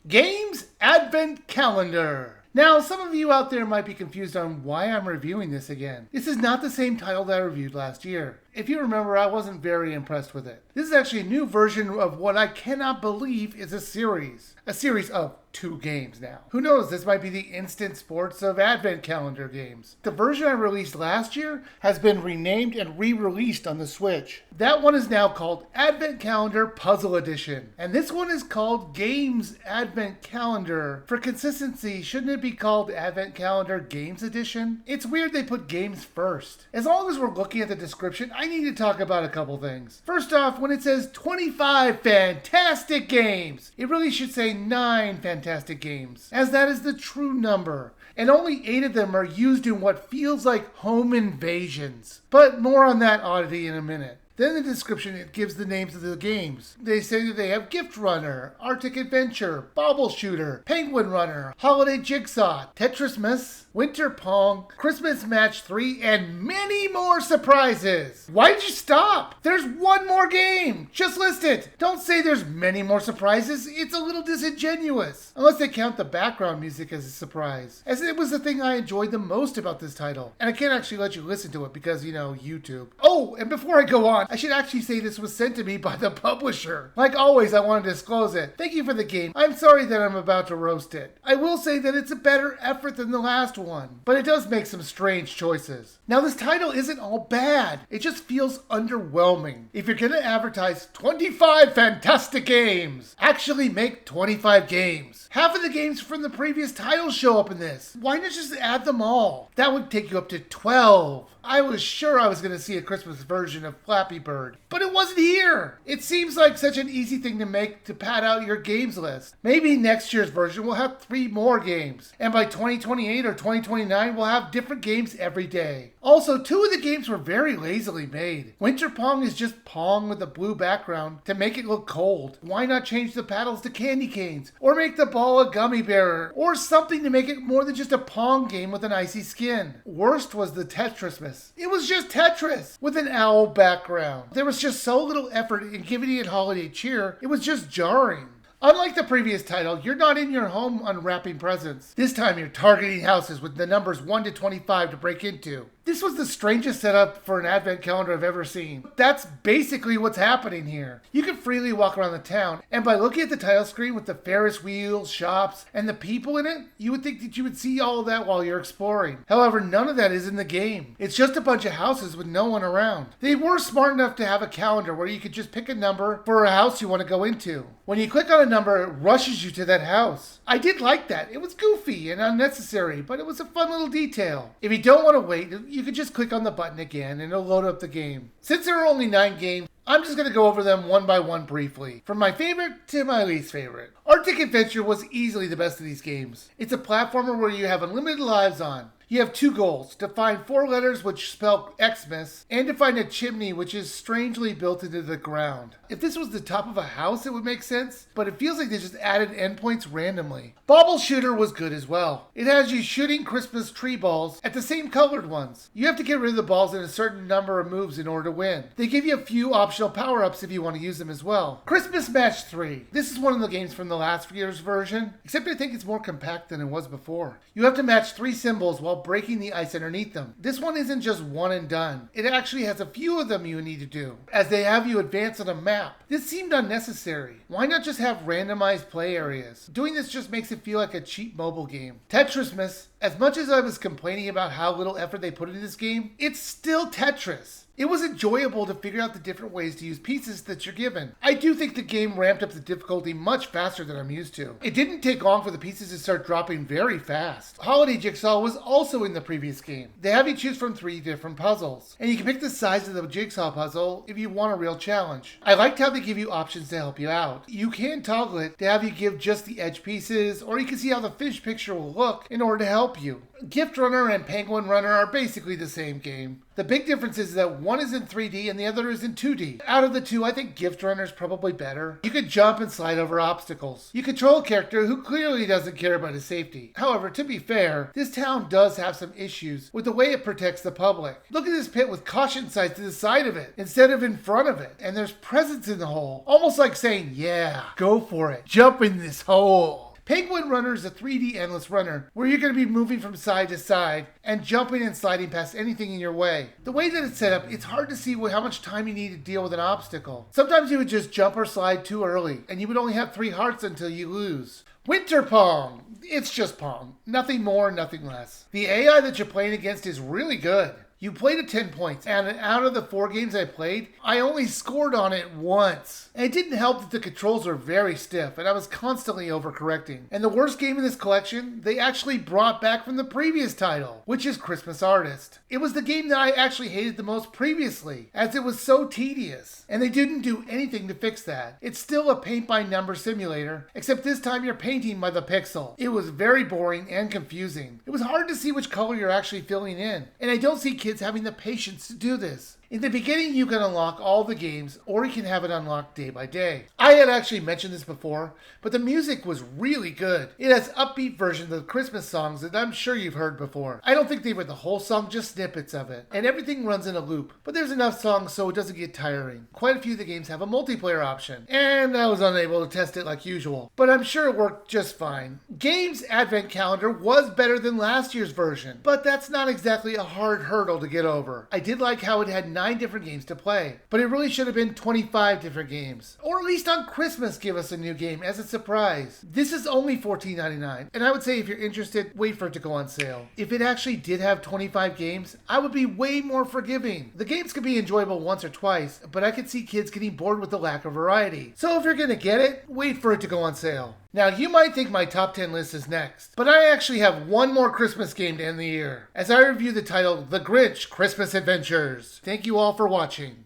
Games Advent Calendar. Now, some of you out there might be confused on why I'm reviewing this again. This is not the same title that I reviewed last year. If you remember, I wasn't very impressed with it. This is actually a new version of what I cannot believe is a series. A series of 2 games now. Who knows, this might be the instant sports of Advent Calendar games. The version I released last year has been renamed and re-released on the Switch. That one is now called Advent Calendar Puzzle Edition. And this one is called Games Advent Calendar. For consistency, shouldn't it be called Advent Calendar Games Edition? It's weird they put games first. As long as we're looking at the description, I need to talk about a couple things. First off, when it says 25 fantastic games, it really should say 9 fantastic games, as that is the true number, and only 8 of them are used in what feels like home invasions. But more on that oddity in a minute. Then in the description, it gives the names of the games. They say that they have Gift Runner, Arctic Adventure, Bobble Shooter, Penguin Runner, Holiday Jigsaw, Tetrismas, Winter Pong, Christmas Match 3, and many more surprises. Why did you stop? There's one more game. Just list it. Don't say there's many more surprises. It's a little disingenuous. Unless they count the background music as a surprise, as it was the thing I enjoyed the most about this title. And I can't actually let you listen to it because, YouTube. Oh, and before I go on, I should actually say this was sent to me by the publisher. Like always, I want to disclose it. Thank you for the game. I'm sorry that I'm about to roast it. I will say that it's a better effort than the last one, but it does make some strange choices. Now, this title isn't all bad. It just feels underwhelming. If you're going to advertise 25 fantastic games, actually make 25 games. Half of the games from the previous titles show up in this. Why not just add them all? That would take you up to 12. I was sure I was going to see a Christmas version of Flappy Bird, but it wasn't here. It seems like such an easy thing to make to pad out your games list. Maybe next year's version will have 3 more games, and by 2028 or 2029 we'll have different games every day. Also, 2 of the games were very lazily made. Winter Pong is just Pong with a blue background to make it look cold. Why not change the paddles to candy canes, or make the ball a gummy bear, or something to make it more than just a Pong game with an icy skin? Worst was the Tetrismas. It was just Tetris with an owl background. There was just so little effort in giving it holiday cheer, it was just jarring. Unlike the previous title, you're not in your home unwrapping presents. This time you're targeting houses with the numbers 1 to 25 to break into. This was the strangest setup for an advent calendar I've ever seen. That's basically what's happening here. You can freely walk around the town, and by looking at the title screen with the Ferris wheels, shops, and the people in it, you would think that you would see all of that while you're exploring. However, none of that is in the game. It's just a bunch of houses with no one around. They were smart enough to have a calendar where you could just pick a number for a house you want to go into. When you click on a number, it rushes you to that house. I did like that. It was goofy and unnecessary, but it was a fun little detail. If you don't want to wait, you could just click on the button again and it'll load up the game. Since there are only 9 games, I'm just going to go over them one by one briefly, from my favorite to my least favorite. Arctic Adventure was easily the best of these games. It's a platformer where you have unlimited lives on. You have 2 goals, to find 4 letters which spell Xmas, and to find a chimney which is strangely built into the ground. If this was the top of a house, it would make sense, but it feels like they just added endpoints randomly. Bobble Shooter was good as well. It has you shooting Christmas tree balls at the same colored ones. You have to get rid of the balls in a certain number of moves in order to win. They give you a few optional power-ups if you want to use them as well. Christmas Match 3. This is one of the games from the last year's version, except I think it's more compact than it was before. You have to match 3 symbols while breaking the ice underneath them. This one isn't just one and done. It actually has a few of them you need to do, as they have you advance on a map. This seemed unnecessary. Why not just have randomized play areas? Doing this just makes it feel like a cheap mobile game. Tetrismas, as much as I was complaining about how little effort they put into this game, it's still Tetris. It was enjoyable to figure out the different ways to use pieces that you're given. I do think the game ramped up the difficulty much faster than I'm used to. It didn't take long for the pieces to start dropping very fast. Holiday Jigsaw was also in the previous game. They have you choose from 3 different puzzles, and you can pick the size of the jigsaw puzzle if you want a real challenge. I liked how they give you options to help you out. You can toggle it to have you give just the edge pieces, or you can see how the finished picture will look in order to help help you. Gift Runner and Penguin Runner are basically the same game. The big difference is that one is in 3D and the other is in 2D. Out of the two, I think Gift Runner is probably better. You could jump and slide over obstacles. You control a character who clearly doesn't care about his safety. However, to be fair, this town does have some issues with the way it protects the public. Look at this pit with caution signs to the side of it instead of in front of it. And there's presents in the hole. Almost like saying, yeah, go for it. Jump in this hole. Penguin Runner is a 3D endless runner where you're going to be moving from side to side and jumping and sliding past anything in your way. The way that it's set up, it's hard to see how much time you need to deal with an obstacle. Sometimes you would just jump or slide too early and you would only have 3 hearts until you lose. Winter Pong. It's just Pong. Nothing more, nothing less. The AI that you're playing against is really good. You played at 10 points, and out of the 4 games I played, I only scored on it once. And it didn't help that the controls were very stiff, and I was constantly overcorrecting. And the worst game in this collection, they actually brought back from the previous title, which is Christmas Artist. It was the game that I actually hated the most previously, as it was so tedious. And they didn't do anything to fix that. It's still a paint-by-number simulator, except this time you're painting by the pixel. It was very boring and confusing. It was hard to see which color you're actually filling in, and I don't see kids having the patience to do this. In the beginning, you can unlock all the games, or you can have it unlocked day by day. I had actually mentioned this before, but the music was really good. It has upbeat versions of Christmas songs that I'm sure you've heard before. I don't think they read the whole song, just snippets of it. And everything runs in a loop, but there's enough songs so it doesn't get tiring. Quite a few of the games have a multiplayer option, and I was unable to test it like usual, but I'm sure it worked just fine. Games Advent Calendar was better than last year's version, but that's not exactly a hard hurdle to get over. I did like how it had 9 different games to play, but it really should have been 25 different games. Or at least on Christmas give us a new game as a surprise. This is only $14.99, and I would say if you're interested, wait for it to go on sale. If it actually did have 25 games, I would be way more forgiving. The games could be enjoyable once or twice, but I could see kids getting bored with the lack of variety. So if you're gonna get it, wait for it to go on sale. Now, you might think my top 10 list is next, but I actually have one more Christmas game to end the year, as I review the title The Grinch Christmas Adventures. Thank you all for watching.